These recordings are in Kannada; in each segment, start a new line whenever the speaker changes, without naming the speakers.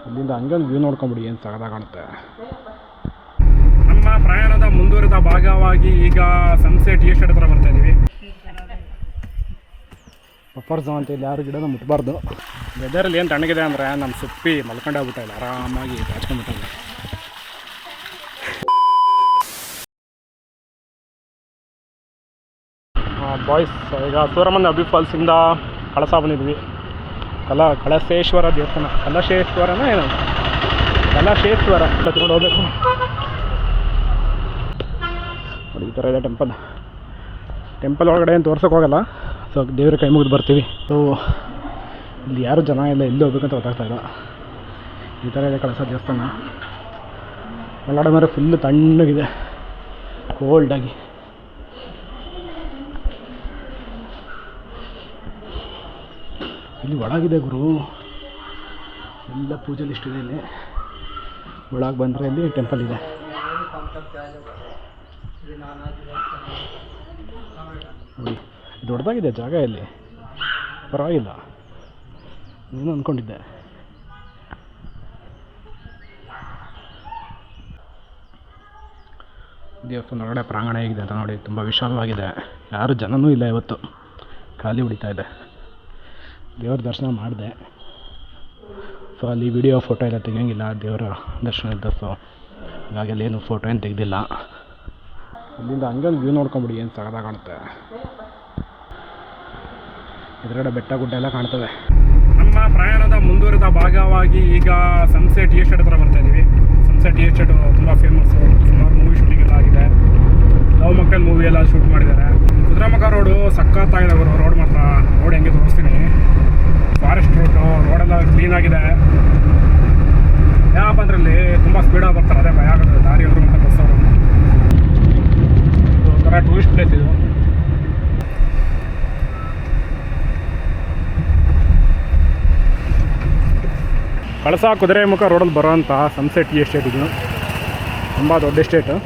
ಇಲ್ಲಿಂದ ಹಂಗೆ ಒಂದು ವ್ಯೂ ನೋಡ್ಕೊಂಬಿಡಿ, ಏನು ಸಗದಾಗ ಕಾಣುತ್ತೆ. ನಮ್ಮ ಪ್ರಯಾಣದ ಮುಂದುವರಿದ ಭಾಗವಾಗಿ ಈಗ ಸನ್ಸೆಟ್ ಎಸ್ಟೇಟ್ ಹತ್ರ ಬರ್ತಾ ಇದ್ದೀವಿ. ಬಫರ್ ಝೋನ್ ಅಂತ ಇಲ್ಲಿ ಯಾರು ಗಿಡನ ಮುಟ್ಬಾರ್ದು. ವೆದರಲ್ಲಿ ಏನು ತಣ್ಣಗಿದೆ ಅಂದರೆ ನಮ್ಮ ಸುಪ್ಪಿ ಮಲ್ಕೊಂಡೋಗ್ಬಿಟ್ಟ ಇಲ್ಲ, ಆರಾಮಾಗಿ ಕಾಚ್ಕೊಂಡ್ಬಿಟ್ಟಿಲ್ಲ. ಬಾಯ್ಸ್, ಈಗ ಸೂರಮ್ಮನ ಅಬ್ಬಿ ಫಾಲ್ಸಿಂದ ಕಳಸ ಬಂದಿದ್ವಿ. ಕಳಸೇಶ್ವರ ದೇವಸ್ಥಾನ, ಕಲಶೇಶ್ವರನ ಏನು, ಕಲಶೇಶ್ವರ ತಿಳ್ಕೊಂಡು ಹೋಗ್ಬೇಕು ನೋಡಿ. ಈ ಥರ ಇದೆ ಟೆಂಪಲ್ ಒಳಗಡೆ ಏನು ತೋರ್ಸೋಕೆ ಹೋಗಲ್ಲ. ಸೊ ದೇವ್ರ ಕೈ ಮುಗಿದು ಬರ್ತೀವಿ. ಸೊ ಇಲ್ಲಿ ಯಾರು ಜನ ಇಲ್ಲ, ಎಲ್ಲಿ ಹೋಗ್ಬೇಕಂತ ಗೊತ್ತಾಗ್ತಾ ಇಲ್ಲ. ಈ ಥರ ಇದೆ ಕಳಸ ದೇವಸ್ಥಾನ. ಒಳಗಡೆ ಮೇಲೆ ಫುಲ್ಲು ತಣ್ಣಗಿದೆ, ಕೋಲ್ಡಾಗಿ. ಇಲ್ಲಿ ಒಳಗಿದೆ ಗುರು, ಎಲ್ಲ ಪೂಜೆ ಲಿಸ್ಟ್ ಇದೆ. ಇಲ್ಲಿ ಒಳಗೆ ಬಂದರೆ ಇಲ್ಲಿ ಟೆಂಪಲ್ ಇದೆ. ನೋಡಿ ದೊಡ್ಡದಾಗಿದೆ ಜಾಗ, ಇಲ್ಲಿ ಪರವಾಗಿಲ್ಲ, ಏನು ಅಂದ್ಕೊಂಡಿದ್ದೆ. ದೇವಸ್ಥಾನ ಒಳಗಡೆ ಪ್ರಾಂಗಣ ಹೇಗಿದೆ ಅಂತ ನೋಡಿ, ತುಂಬ ವಿಶಾಲವಾಗಿದೆ. ಯಾರು ಜನನೂ ಇಲ್ಲ ಇವತ್ತು, ಖಾಲಿ ಹೊಡಿತಾ ಇದೆ. ದೇವ್ರ ದರ್ಶನ ಮಾಡಿದೆ. ಸೊ ಅಲ್ಲಿ ವಿಡಿಯೋ ಫೋಟೋ ಎಲ್ಲ ತೆಗಿಯೋಂಗಿಲ್ಲ, ದೇವರ ದರ್ಶನ ಇದ್ದ. ಸೊ ಹಾಗಾಗಿ ಅಲ್ಲೇನು ಫೋಟೋ ಏನು ತೆಗೆದಿಲ್ಲ. ಇಲ್ಲಿಂದ ಹಂಗೆ ಒಂದು ವ್ಯೂ ನೋಡ್ಕೊಂಬಿಡಿ, ಏನು ಸಗದಾಗ ಕಾಣುತ್ತೆ. ಎದುರುಗಡೆ ಬೆಟ್ಟ ಗುಡ್ಡ ಎಲ್ಲ ಕಾಣ್ತವೆ. ನಮ್ಮ ಪ್ರಯಾಣದ ಮುಂದುವರಿದ ಭಾಗವಾಗಿ ಈಗ ಸನ್ಸೆಟ್ ಎಸ್ಟೇಟ್ ಹತ್ರ ಬರ್ತಾ ಇದ್ದೀವಿ. ಸನ್ಸೆಟ್ ಎಸ್ಟೇಟು ತುಂಬ ಫೇಮಸ್ಸು, ಸುಮಾರು ಮೂವಿ ಶೂಟಿಂಗ್ ಎಲ್ಲ ಆಗಿದೆ. ಲವ್ ಮಕ್ಕಳು ಮೂವಿ ಎಲ್ಲ ಶೂಟ್ ಮಾಡಿದ್ದಾರೆ. ಕುದುರೆಮುಖ ರೋಡು ಸಖತ್ತಾಗಿದೆ ಅವರು, ರೋಡ್ ಮಾತ್ರ ರೋಡ್ ಹೆಂಗೆ ತೋರಿಸ್ತೀನಿ. ಫಾರೆಸ್ಟ್ ರೋಡೆಲ್ಲ ಕ್ಲೀನಾಗಿದೆ. ಯಾಕಪ್ಪ ಅಂದ್ರೆ ಇಲ್ಲಿ ತುಂಬ ಸ್ಪೀಡಾಗಿ ಬರ್ತಾರೆ, ಅದೇ ಭಯ ಆಗುತ್ತೆ ದಾರಿಯವರು ಮತ್ತು ಬಸ್ಸವರು. ಒಂಥರ ಟೂರಿಸ್ಟ್ ಪ್ಲೇಸ್ ಇದು. ಕಳಸ ಕುದುರೆಮುಖ ರೋಡಲ್ಲಿ ಬರೋಂಥ ಸನ್ಸೆಟ್ ಎಸ್ಟೇಟ್ ಇದು. ತುಂಬ ದೊಡ್ಡ ಎಸ್ಟೇಟು.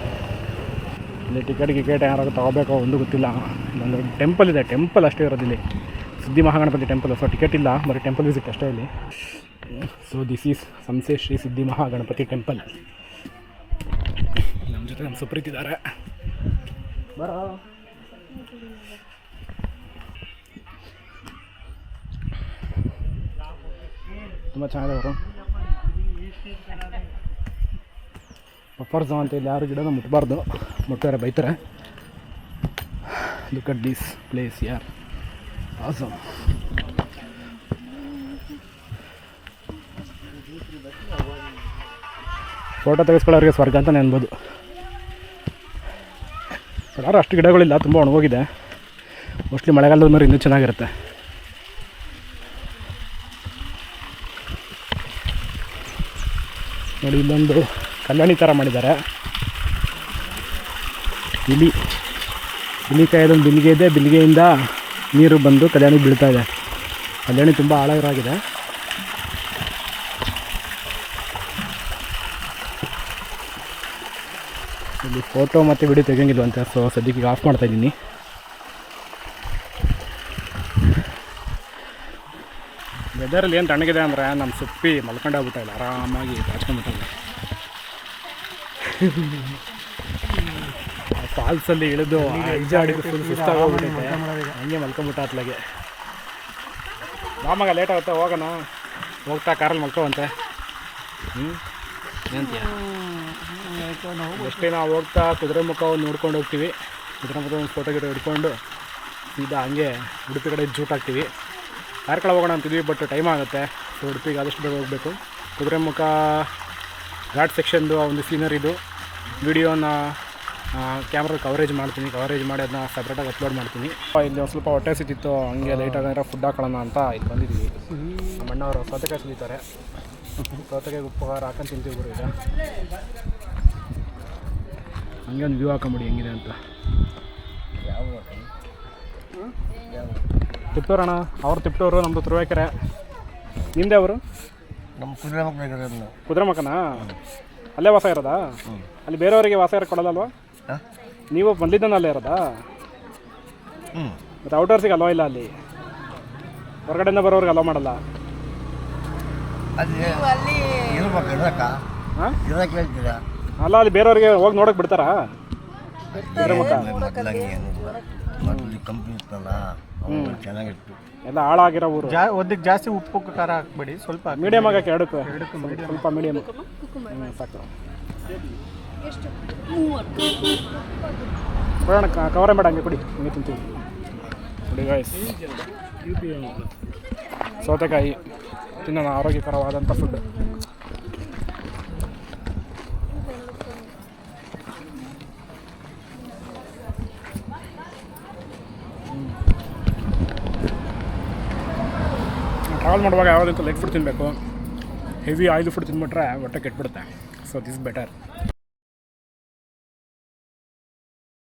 ಇಲ್ಲಿ ಟಿಕೆಟ್ ಯಾರಾದ್ರು ತೊಗೋಬೇಕೋ ಒಂದು ಗೊತ್ತಿಲ್ಲ. ಇಲ್ಲೊಂದು ಟೆಂಪಲ್ ಇದೆ, ಟೆಂಪಲ್ ಅಷ್ಟೇ ಇರೋದಿಲ್ಲಿ, ಸಿದ್ಧಿ ಮಹಾಗಣಪತಿ ಟೆಂಪಲ್. ಸೊ ಟಿಕೆಟ್ ಇಲ್ಲ, ಬರೀ ಟೆಂಪಲ್ ವಿಸಿಟ್ ಅಷ್ಟೇ ಇಲ್ಲಿ. ಸೊ ದಿಸ್ ಈಸ್ ಸಂಸೆ ಶ್ರೀ ಸಿದ್ಧಿ ಮಹಾಗಣಪತಿ ಟೆಂಪಲ್. ನಮ್ಮ ಜೊತೆ ನಮ್ಮ ಸುಪ್ರೀತ್ ಇದ್ದಾರೆ. ಬರೋ ತುಂಬ ಚೆನ್ನಾಗಿದೆ ಅವರು. ಬಫರ್ ಝೋನ್ ಅಂತ ಇಲ್ಲಿ ಯಾರು ಗಿಡನ ಮುಟ್ಬಾರ್ದು, ಮುಟ್ಟಾರೆ ಬೈತಾರೆ. ಲುಕ್ ಅಟ್ ದಿಸ್ ಪ್ಲೇಸ್ ಯಾರ್, ಆಸಮ್. ಫೋಟೋ ತೆಗೆಸ್ಕೊಳ್ಳೋರಿಗೆ ಸ್ವರ್ಗ ಅಂತಲೇ ಅನ್ಬೋದು. ಯಾರು ಅಷ್ಟು ಗಿಡಗಳಿಲ್ಲ, ತುಂಬ ಒಣಗೋಗಿದೆ. ಮೋಸ್ಟ್ಲಿ ಮಳೆಗಾಲದ ಮೇಲೆ ಇನ್ನೂ ಚೆನ್ನಾಗಿರುತ್ತೆ. ನೋಡಿ ಇಲ್ಲೊಂದು ಕಲ್ಯಾಣಿ ಥರ ಮಾಡಿದ್ದಾರೆ. ಇಲಿಕಾಯದೊಂದು ಬಿಂದಿಗೆ ಇದೆ, ಬಿಂದಿಗೆಯಿಂದ ನೀರು ಬಂದು ಕಲ್ಯಾಣಿ ಬೀಳ್ತಾ ಇದೆ. ಕಲ್ಯಾಣಿ ತುಂಬ ಆಳವಾಗಿದೆ. ಇಲ್ಲಿ ಫೋಟೋ ಮತ್ತು ವಿಡಿಯೋ ತೆಗೆಯಂಗಿಲ್ವಂತೆ. ಸೊ ಸದ್ಯಕ್ಕೆ ಆಫ್ ಮಾಡ್ತಾಯಿದ್ದೀನಿ. ವೆದರಲ್ಲಿ ಏನು ತಣ್ಣಗಿದೆ ಅಂದರೆ ನಮ್ಮ ಸುಪ್ಪಿ ಮಲ್ಕೊಂಡೋಗ್ಬಿಟ್ಟ ಇಲ್ಲ, ಆರಾಮಾಗಿ ಕಾಚ್ಕೊಂಡ್ಬಿಟ್ಟಿಲ್ಲ. ಫಾಲ್ಸಲ್ಲಿ ಇಳಿದು ಈಜಾಡಿದ್ದು ಫುಲ್ ಸುಸ್ತಾಗೋಗ್ಬಿಟ್ಟಿದೆ, ಹಂಗೆ ಮಲ್ಕೊಂಬಿಟ್ಟ ಅತ್ಲಾಗೆ. ರಾಮಾಗ ಲೇಟ್ ಆಗುತ್ತೆ, ಹೋಗೋಣ. ಹೋಗ್ತಾ ಕಾರಲ್ಲಿ ಮಲ್ಕೋವಂತೆ. ಏನಂತೀಯ? ಅಷ್ಟೇ ನಾವು ಹೋಗ್ತಾ ಕುದುರೆಮುಖ ನೋಡ್ಕೊಂಡು ಹೋಗ್ತೀವಿ. ಕುದುರೆಮುಖ ಒಂದು ಫೋಟೋ ಗಿಡ ಹಿಡ್ಕೊಂಡು ಸೀದಾ ಹಂಗೆ ಉಡುಪಿ ಕಡೆ ಜೂಟ್ ಹಾಕ್ತೀವಿ. ಕಾರ್ಕಳ ಹೋಗೋಣ ಅಂತಿದ್ವಿ, ಬಟ್ ಟೈಮ್ ಆಗುತ್ತೆ. ಸೊ ಉಡುಪಿಗೆ ಆದಷ್ಟು ಬೇಗ ಹೋಗಬೇಕು. ಕುದುರೆಮುಖ ಘಾಟ್ ಸೆಕ್ಷನ್ದು ಒಂದು ಸೀನರಿದು ವಿಡಿಯೋನ ಕ್ಯಾಮ್ರಾ ಕವರೇಜ್ ಮಾಡಿ ಅದನ್ನ ಸಪ್ರೇಟಾಗಿ ಅಪ್ಲೋಡ್ ಮಾಡ್ತೀನಿ. ಇಲ್ಲಿ ಒಂದು ಸ್ವಲ್ಪ ಹೊಟ್ಟೆ ಸಿಕ್ಕಿತ್ತು, ಹಂಗೆ ಲೈಟ್ ಆಗಿರೋ ಫುಡ್ ಹಾಕೊಳ್ಳೋಣ ಅಂತ ಇಲ್ಲಿ ಬಂದಿದ್ವಿ. ನಮ್ಮ ಅಣ್ಣವರು ಸೌತೆಕಾಯಿ ಸುಲಿತಾರೆ. ಸೌತೆಕಾಯಿ ಉಪ್ಪು ಖಾರ ಹಾಕೊಂಡು ತಿಂತೀವಿ ಗುರು. ಈಗ ಹಂಗೆ ಒಂದು ವ್ಯೂ ಹಾಕೊಂಬಿಡಿ ಹೆಂಗಿದೆ ಅಂತ. ತಿಪ್ಟೂರು ಅಣ್ಣ, ಅವ್ರು ತಿಪ್ಟೂರು, ನಮ್ಮದು ತುರುವೇಕೆರೆ. ನಿಮ್ಮದೇ ಅವರು?
ನಮ್ಮ
ಕುದುರೆಮುಖನಾ? ಅಲ್ಲೇ ವಾಸ ಇರೋದಾ? ಅಲ್ಲಿ ಬೇರೆಯವರಿಗೆ ವಾಸ ಇರೋಕ್ಕೆ ಕೊಡೋದಲ್ವಾ? ನೀವು ಬಂದಿದ್ದಾನೆ ಅಲ್ಲೇ ಇರೋದಾ? ಮತ್ತು ಔಟರ್ಸಿಗೆ ಅಲೋ ಇಲ್ಲ ಅಲ್ಲಿ? ಹೊರಗಡೆಯಿಂದ ಬರೋರಿಗೆ ಅಲೋ ಮಾಡಲ್ಲ?
ಮಕ್ಕ ಇರಕ್ಕ
ಹಾಂ
ಇರಕ್ಕೆ ಹೇಳ್ತೀರಾ
ಅಲ್ಲ ಅಲ್ಲಿ ಬೇರೆಯವ್ರಿಗೆ ಹೋಗಿ ನೋಡೋಕೆ ಬಿಡ್ತಾರಾ ಕುದುರೆಮುಖ
ಮೊದಲು ಕಂಪ್ನಿ ಇತ್ತಲ್ಲ ಚೆನ್ನಾಗಿತ್ತು
ಎಲ್ಲ ಹಾಳಾಗಿರೋ ಊರು
ಒಂದಕ್ಕೆ ಜಾಸ್ತಿ ಉಪ್ಪು ಖಾರ ಹಾಕ್ಬೇಡಿ, ಸ್ವಲ್ಪ
ಮೀಡಿಯಮ್ ಆಗಕ್ಕೆ ಎರಡಕ್ಕೂ ಸ್ವಲ್ಪ ಮೀಡಿಯಮ್ ಸಾಕು. ಬರೋಣ ಕವರೇ ಬೇಡ ಹಂಗೆ ಕೊಡಿ, ಹಂಗೆ ತಿಂತೀವಿ. ನೋಡಿ ಗಾಯ್ಸ್, ಸೌತೆಕಾಯಿ ತಿನ್ನೋಣ, ಆರೋಗ್ಯಕರವಾದಂಥ ಫುಡ್. ಟ್ರಾವೆಲ್ ಮಾಡುವಾಗ ಯಾವುದಂತ ಲೈಕ್ ಫುಡ್ ತಿನ್ನಬೇಕು. ಹೆವಿ ಆಯಿಲ್ ಫುಡ್ ತಿಂದ್ಬಿಟ್ರೆ ಹೊಟ್ಟೆ ಕೆಟ್ಬಿಡುತ್ತೆ. So this better.